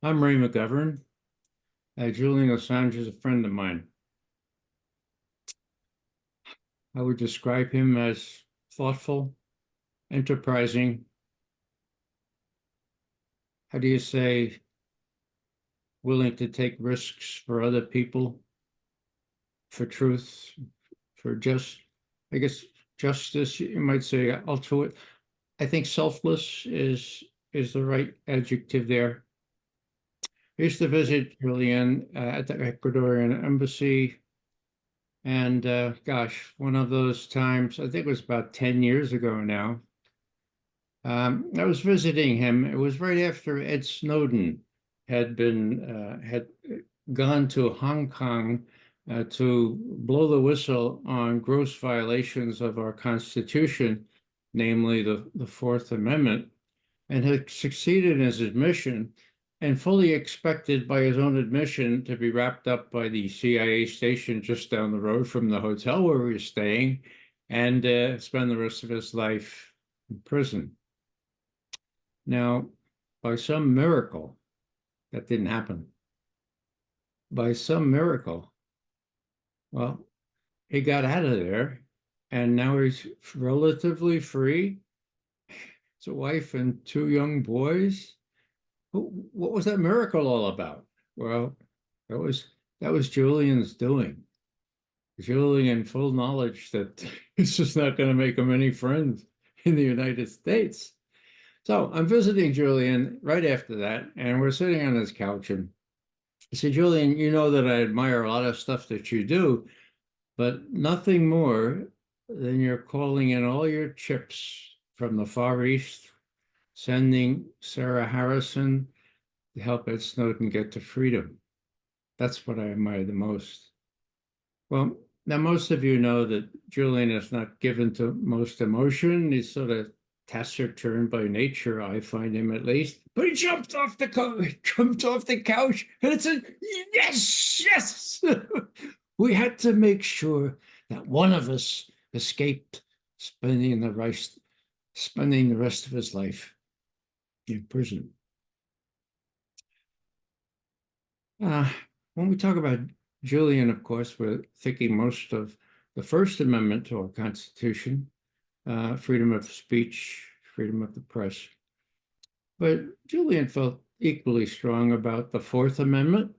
I'm Ray McGovern. Julian Assange is a friend of mine. I would describe him as thoughtful, enterprising. How do you say, willing to take risks for other people, for truth, for I guess, justice, you might say, altruistic. I think selfless is the right adjective there. I used to visit Julian at the Ecuadorian embassy. And gosh, one of those times, I think it was about 10 years ago now, I was visiting him. It was right after Ed Snowden had gone to Hong Kong to blow the whistle on gross violations of our Constitution, namely the Fourth Amendment, and had succeeded in his mission and fully expected by his own admission to be wrapped up by the CIA station just down the road from the hotel where we were staying and spend the rest of his life in prison. Now, by some miracle, that didn't happen. By some miracle, well, he got out of there and now he's relatively free. His wife and two young boys. What was that miracle all about? Well, that was Julian's doing. Julian, full knowledge that he's just not going to make him any friends in the United States. So I'm visiting Julian right after that, and we're sitting on his couch, and I said, Julian, you know that I admire a lot of stuff that you do, but nothing more than you're calling in all your chips from the Far East, sending Sarah Harrison to help Ed Snowden get to freedom. That's what I admire the most. Well, now most of you know that Julian is not given to most emotion. He's sort of taciturn by nature, I find him at least. But he jumped off the couch, and it said, "Yes, yes." We had to make sure that one of us escaped spending the rest of his life in prison. When we talk about Julian, of course, we're thinking most of the First Amendment to our Constitution, freedom of speech, freedom of the press. But Julian felt equally strong about the Fourth Amendment,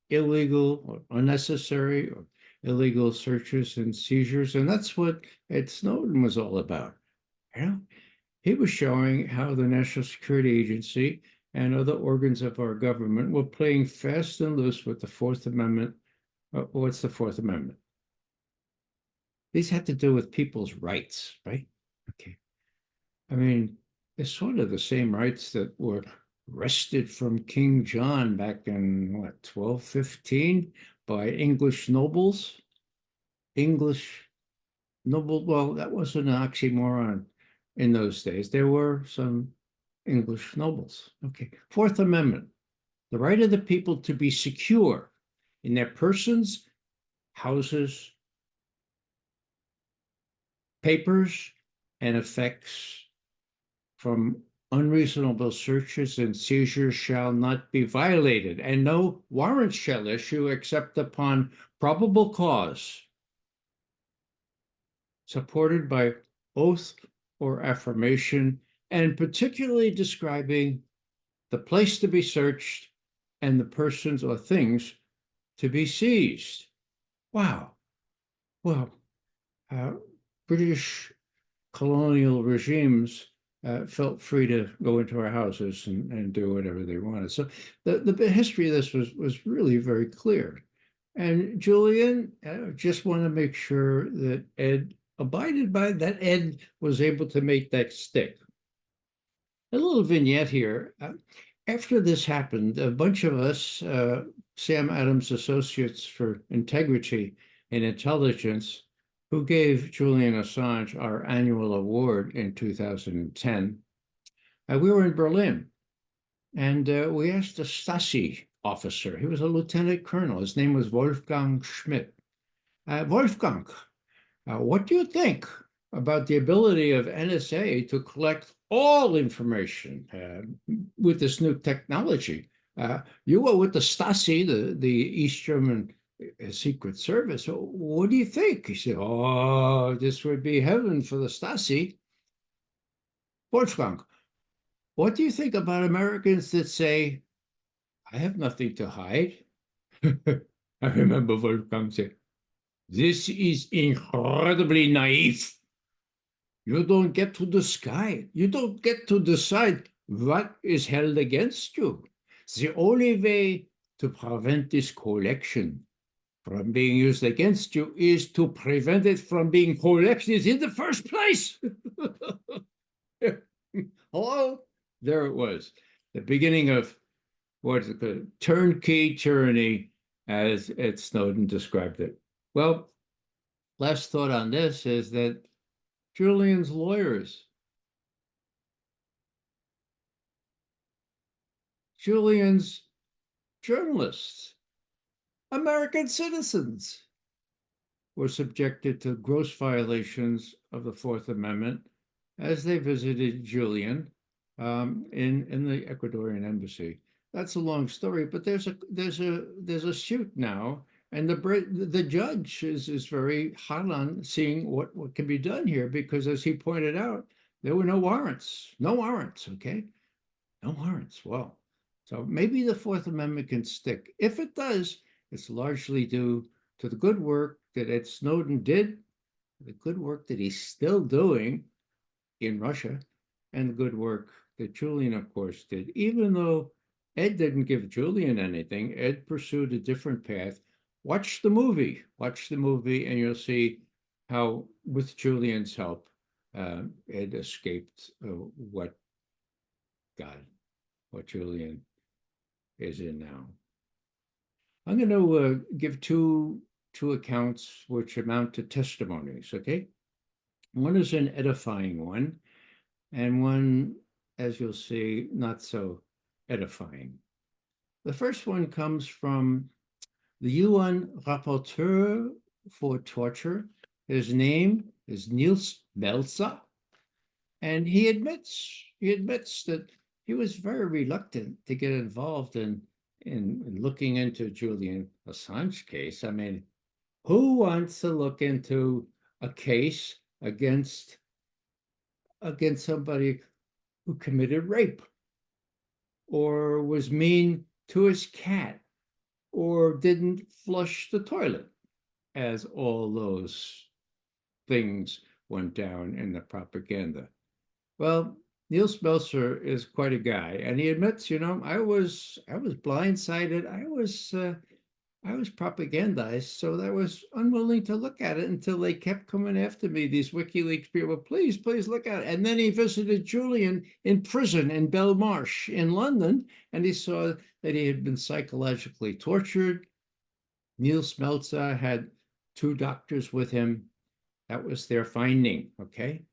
illegal or unnecessary or illegal searches and seizures. And that's what Ed Snowden was all about. He was showing how the National Security Agency and other organs of our government were playing fast and loose with the Fourth Amendment. What's the Fourth Amendment? These had to do with people's rights, right? Okay. I mean, it's sort of the same rights that were wrested from King John back in, 1215 by English nobles? English noble, well, that wasn't an oxymoron in those days. There were some English nobles. Okay. Fourth Amendment, the right of the people to be secure in their persons, houses, papers, and effects from unreasonable searches and seizures shall not be violated, and no warrant shall issue except upon probable cause, supported by oath or affirmation, and particularly describing the place to be searched and the persons or things to be seized. Wow. Well, British colonial regimes felt free to go into our houses and do whatever they wanted. So the history of this was really very clear. And Julian just wanted to make sure that Ed abided by that. Ed was able to make that stick. A little vignette here. After this happened, a bunch of us, Sam Adams Associates for Integrity and Intelligence, who gave Julian Assange our annual award in 2010, we were in Berlin, and we asked a Stasi officer. He was a lieutenant colonel. His name was Wolfgang Schmidt. Wolfgang, what do you think about the ability of NSA to collect all information with this new technology? You were with the Stasi, the East German Secret Service. What do you think? He said, oh, this would be heaven for the Stasi. Wolfgang, what do you think about Americans that say, I have nothing to hide? I remember Wolfgang said, this is incredibly naive. You don't get to the sky. You don't get to decide what is held against you. The only way to prevent this collection from being used against you is to prevent it from being collected in the first place. Hello? There it was. The beginning of what is it called? Turnkey tyranny, as Ed Snowden described it. Well, last thought on this is that Julian's lawyers, Julian's journalists, American citizens were subjected to gross violations of the Fourth Amendment as they visited Julian in the Ecuadorian embassy. That's a long story, but there's a suit now, and the judge is very hot on seeing what can be done here, because as he pointed out, there were no warrants, okay, no warrants. Well, so maybe the Fourth Amendment can stick. If it does, it's largely due to the good work that Ed Snowden did, the good work that he's still doing in Russia, and the good work that Julian, of course, did. Even though Ed didn't give Julian anything, Ed pursued a different path. Watch the movie, and you'll see how, with Julian's help, Ed escaped what Julian is in now. I'm going to give two accounts which amount to testimonies, okay? One is an edifying one, and one, as you'll see, not so edifying. The first one comes from the UN rapporteur for torture. His name is Niels Melzer, and he admits that he was very reluctant to get involved in looking into Julian Assange case. I mean, who wants to look into a case against somebody who committed rape or was mean to his cat or didn't flush the toilet, as all those things went down in the propaganda? Well, Niels Melzer is quite a guy, and he admits, I was blindsided. I was propagandized, so I was unwilling to look at it until they kept coming after me, these WikiLeaks people. Please look at it. And then he visited Julian in prison in Belmarsh in London, and he saw that he had been psychologically tortured. Niels Melzer had 2 doctors with him. That was their finding, okay?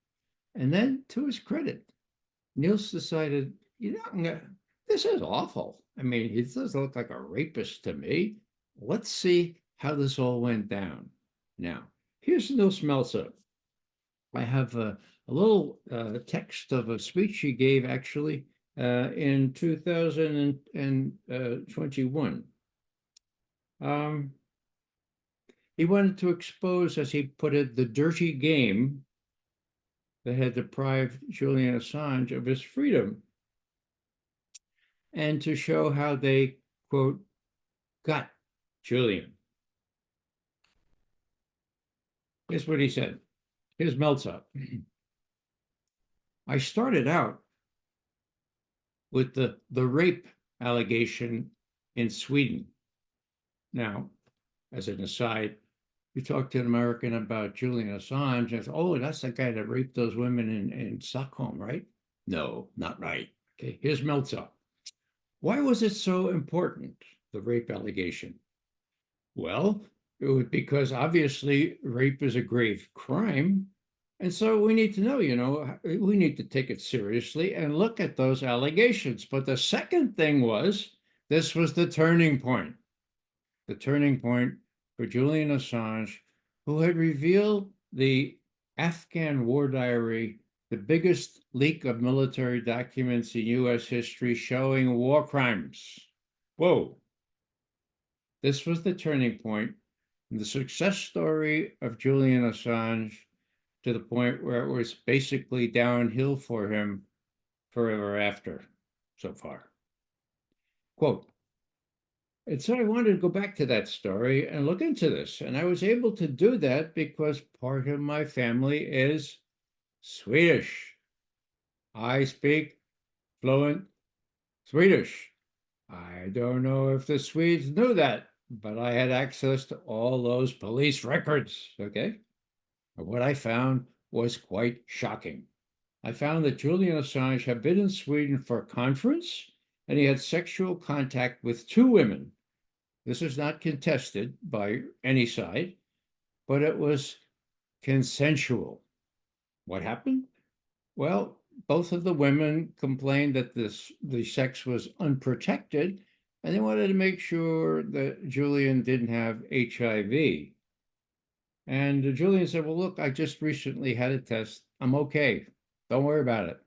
And then, to his credit, Niels decided, this is awful. I mean, he doesn't look like a rapist to me. Let's see how this all went down. Now, here's Niels Melzer. I have a little text of a speech he gave, actually, in 2021. He wanted to expose, as he put it, the dirty game that had deprived Julian Assange of his freedom, and to show how they, quote, got Julian. Here's what he said. Here's Melzer. I started out with the rape allegation in Sweden. Now, as an aside, you talk to an American about Julian Assange, and oh, that's the guy that raped those women in Stockholm, right? No, not right. Okay, here's Melzer. Why was it so important, the rape allegation? Well, it was because obviously rape is a grave crime. And so we need to know, we need to take it seriously and look at those allegations. But the second thing was, this was the turning point for Julian Assange, who had revealed the Afghan war diary, the biggest leak of military documents in US history showing war crimes. Whoa, this was the turning point in the success story of Julian Assange to the point where it was basically downhill for him forever after so far. Quote, and so I wanted to go back to that story and look into this. And I was able to do that because part of my family is Swedish. I speak fluent Swedish. I don't know if the Swedes knew that, but I had access to all those police records. Okay. And what I found was quite shocking. I found that Julian Assange had been in Sweden for a conference and he had sexual contact with two women. This is not contested by any side, but it was consensual. What happened? Well, both of the women complained that the sex was unprotected, and they wanted to make sure that Julian didn't have HIV. And Julian said, well, look, I just recently had a test. I'm okay. Don't worry about it.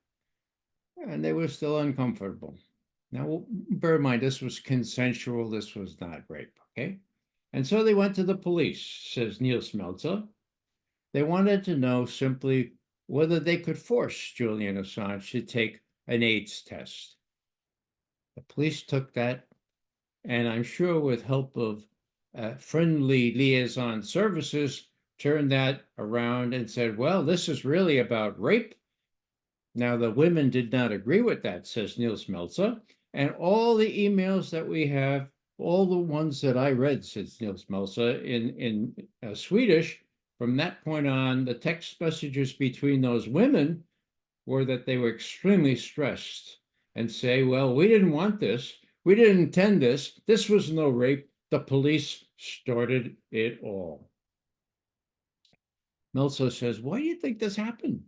And they were still uncomfortable. Now, bear in mind, this was consensual. This was not rape, okay? And so they went to the police, says Niels Melzer. They wanted to know simply whether they could force Julian Assange to take an AIDS test. The police took that, and I'm sure with help of friendly liaison services, turned that around and said, well, this is really about rape. Now, the women did not agree with that, says Niels Melzer. And all the emails that we have, all the ones that I read, says Niels Melzer, in Swedish, from that point on, the text messages between those women were that they were extremely stressed and say, well, we didn't want this. We didn't intend this. This was no rape. The police started it all. Melzer says, why do you think this happened?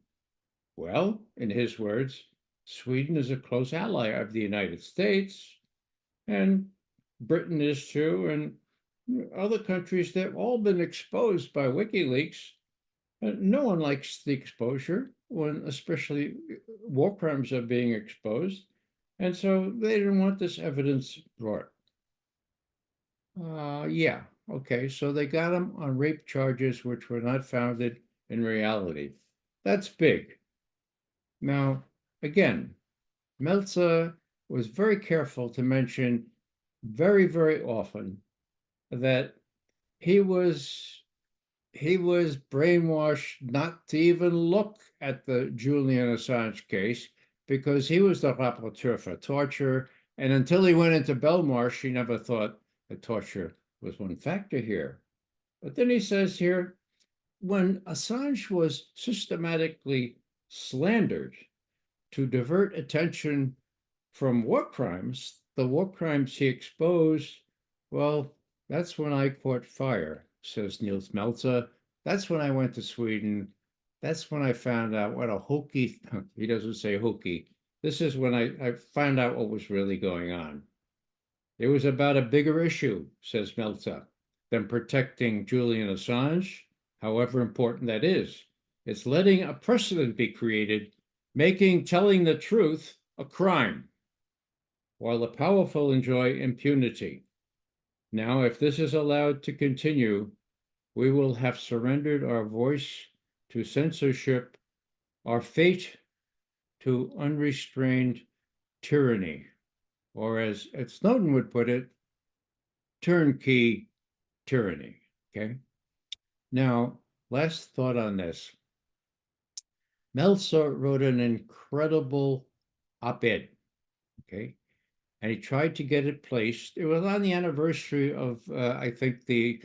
Well, in his words, Sweden is a close ally of the United States, and Britain is too, and other countries that have all been exposed by WikiLeaks. No one likes the exposure when especially war crimes are being exposed. And so they didn't want this evidence brought. Yeah, okay, so they got him on rape charges which were not founded in reality. That's big. Now, again, Meltzer was very careful to mention very, very often that he was brainwashed not to even look at the Julian Assange case because he was the rapporteur for torture. And until he went into Belmarsh, he never thought that torture was one factor here. But then he says here, when Assange was systematically slandered to divert attention from war crimes, the war crimes he exposed, well, that's when I caught fire, says Niels Melzer. That's when I went to Sweden. That's when I found out what a hokey, he doesn't say hokey. This is when I found out what was really going on. It was about a bigger issue, says Melzer, than protecting Julian Assange, however important that is. It's letting a precedent be created, making telling the truth a crime, while the powerful enjoy impunity. Now, if this is allowed to continue, we will have surrendered our voice to censorship, our fate to unrestrained tyranny, or as Snowden would put it, turnkey tyranny. Okay. Now, last thought on this. Meltzer wrote an incredible op-ed. Okay. And he tried to get it placed. It was on the anniversary of, I think, the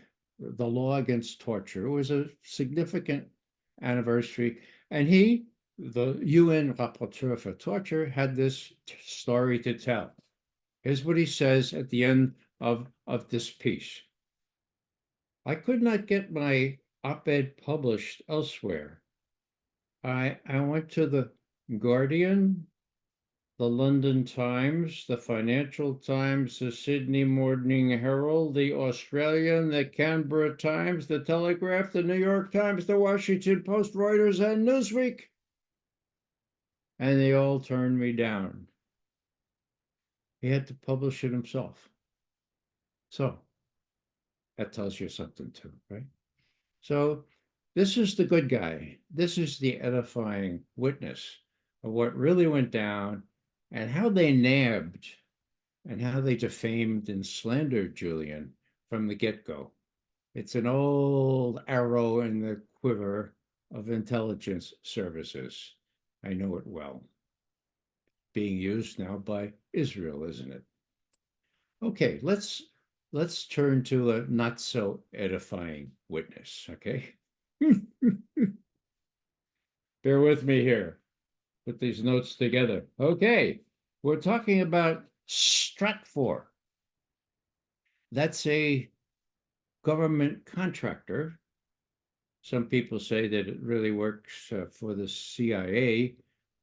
law against torture. It was a significant anniversary. And he, the UN rapporteur for torture, had this story to tell. Here's what he says at the end of this piece. I could not get my op-ed published elsewhere. I went to the Guardian, the London Times, the Financial Times, the Sydney Morning Herald, the Australian, the Canberra Times, the Telegraph, the New York Times, the Washington Post, Reuters, and Newsweek. And they all turned me down. He had to publish it himself. So that tells you something too, right? So this is the good guy. This is the edifying witness of what really went down and how they nabbed and how they defamed and slandered Julian from the get-go. It's an old arrow in the quiver of intelligence services. I know it well. Being used now by Israel, isn't it? Okay, let's turn to a not so edifying witness, okay? Bear with me here. Put these notes together. Okay, we're talking about Stratfor. That's a government contractor. Some people say that it really works for the CIA,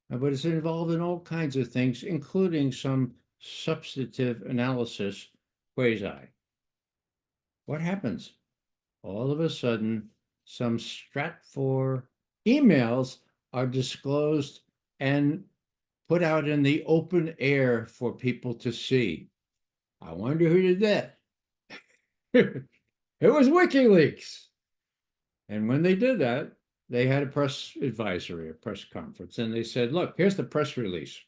but it's involved in all kinds of things, including some substantive analysis quasi. What happens? All of a sudden, some Stratfor emails are disclosed and put out in the open air for people to see. I wonder who did that. It was WikiLeaks. And when they did that, they had a press advisory, a press conference, and they said, look, here's the press release.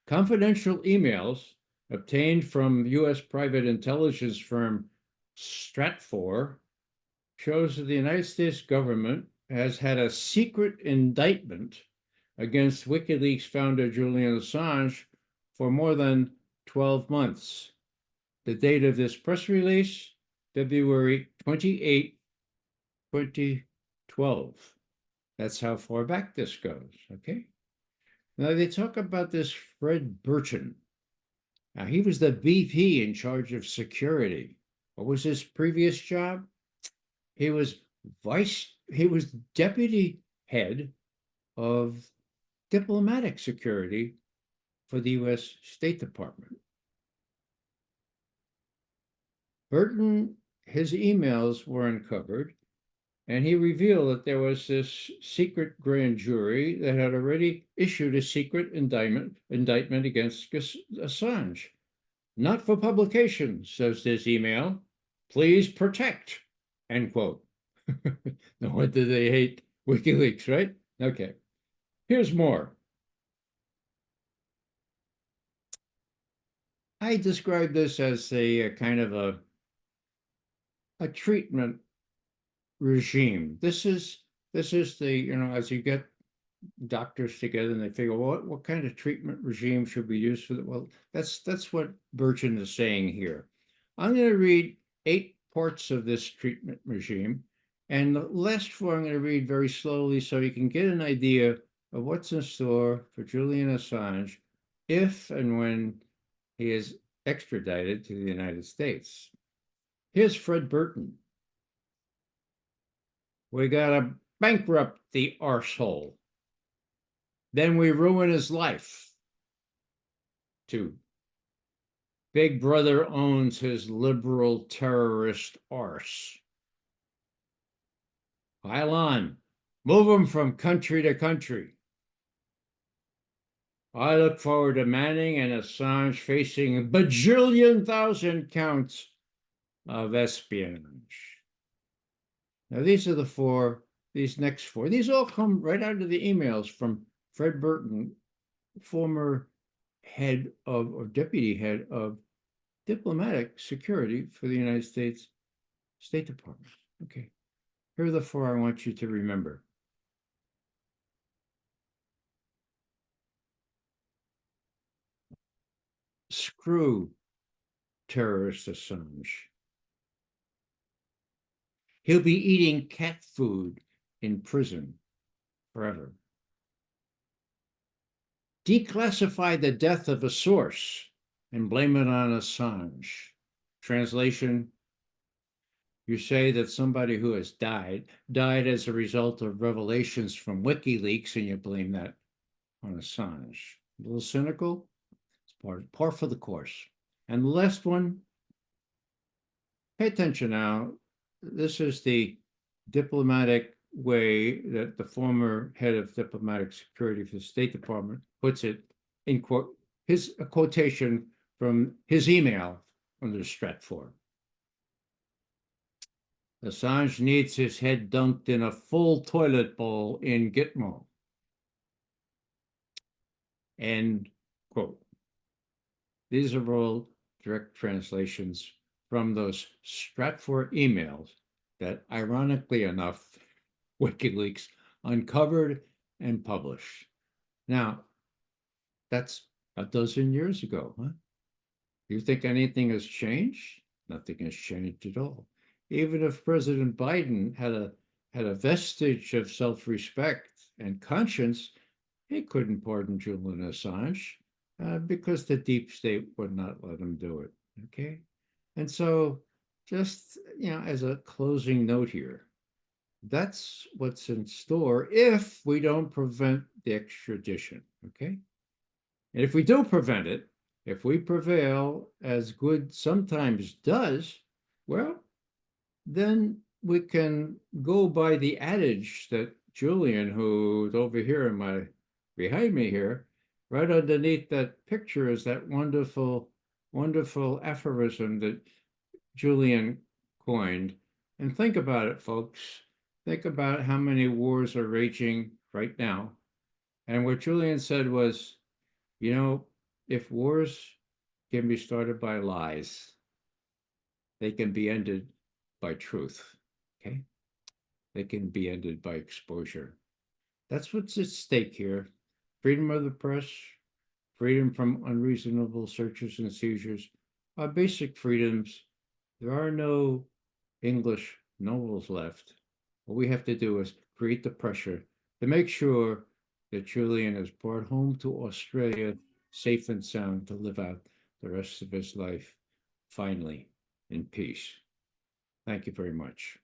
Confidential emails obtained from US private intelligence firm Stratfor shows that the United States government has had a secret indictment against WikiLeaks founder Julian Assange for more than 12 months. The date of this press release, February 28, 2012. That's how far back this goes, okay? Now they talk about this Fred Burton. Now he was the VP in charge of security. What was his previous job? He was deputy head of diplomatic security for the US State Department. Burton, his emails were uncovered, and he revealed that there was this secret grand jury that had already issued a secret indictment against Assange. Not for publication, says this email. Please protect, end quote. No wonder they hate WikiLeaks, right? Okay. Here's more. I describe this as a kind of a treatment regime. This is the, you know, as you get doctors together and they figure, well, what kind of treatment regime should we use for that? Well, that's what Burton is saying here. I'm going to read 8 parts of this treatment regime, and the last 4 I'm going to read very slowly so you can get an idea of what's in store for Julian Assange if and when he is extradited to the United States. Here's Fred Burton. We got to bankrupt the arsehole. Then we ruin his life. 2. Big Brother owns his liberal terrorist arse. Pile on. Move him from country to country. I look forward to Manning and Assange facing a bajillion thousand counts of espionage. Now, these are the 4, these next 4. These all come right out of the emails from Fred Burton, former head of, or deputy head of diplomatic security for the United States State Department. Okay, here are the 4 I want you to remember. Screw terrorist Assange. He'll be eating cat food in prison forever. Declassify the death of a source and blame it on Assange. Translation, you say that somebody who has died as a result of revelations from WikiLeaks, and you blame that on Assange. A little cynical, it's par for the course. And the last one, pay attention now. This is the diplomatic way that the former head of diplomatic security for the State Department puts it in quote, a quotation from his email under Stratfor. Assange needs his head dunked in a full toilet bowl in Gitmo. End quote. These are all direct translations from those Stratfor emails that, ironically enough, WikiLeaks uncovered and published. Now, that's a dozen years ago, huh? You think anything has changed? Nothing has changed at all. Even if President Biden had a vestige of self-respect and conscience, he couldn't pardon Julian Assange because the deep state would not let him do it. Okay, and so just as a closing note here, that's what's in store if we don't prevent the extradition. Okay, and if we do prevent it, if we prevail, as good sometimes does, well, then we can go by the adage that Julian, who's over here in my behind me here, right underneath that picture is that wonderful, wonderful aphorism that Julian coined. And think about it, folks. Think about how many wars are raging right now. And what Julian said was, if wars can be started by lies, they can be ended by truth. Okay? They can be ended by exposure. That's what's at stake here. Freedom of the press, freedom from unreasonable searches and seizures are basic freedoms. There are no English novels left. What we have to do is create the pressure to make sure that Julian is brought home to Australia safe and sound to live out the rest of his life finally in peace. Thank you very much.